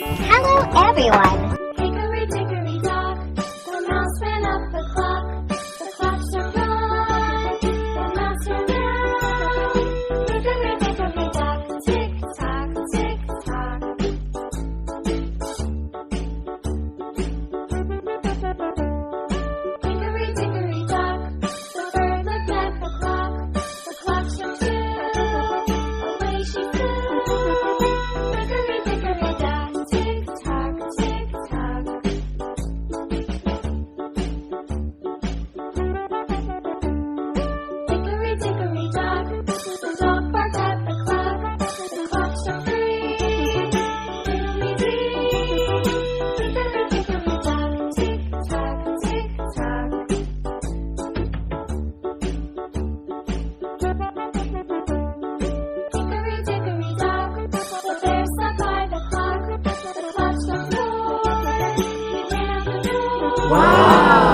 Hello, everyone. Hickory dickory dock, the mouse ran up the clock. The clock struck one, the mouse ran out. Hickory dickory dock, tick tock, tick tock. Hickory dickory dock, the bird looked at the clock. The clock struck two, away she flew. Hickory dickory dock, tick tock, tick tock. Hickory dickory dock, the dog barked at the clock. The clock struck three, diddly-dee. Hickory dickory dock, tick tock, tick tock. Hickory dickory dock, the bear sat by the clock. The clock struck four, he ran out the door. Wow!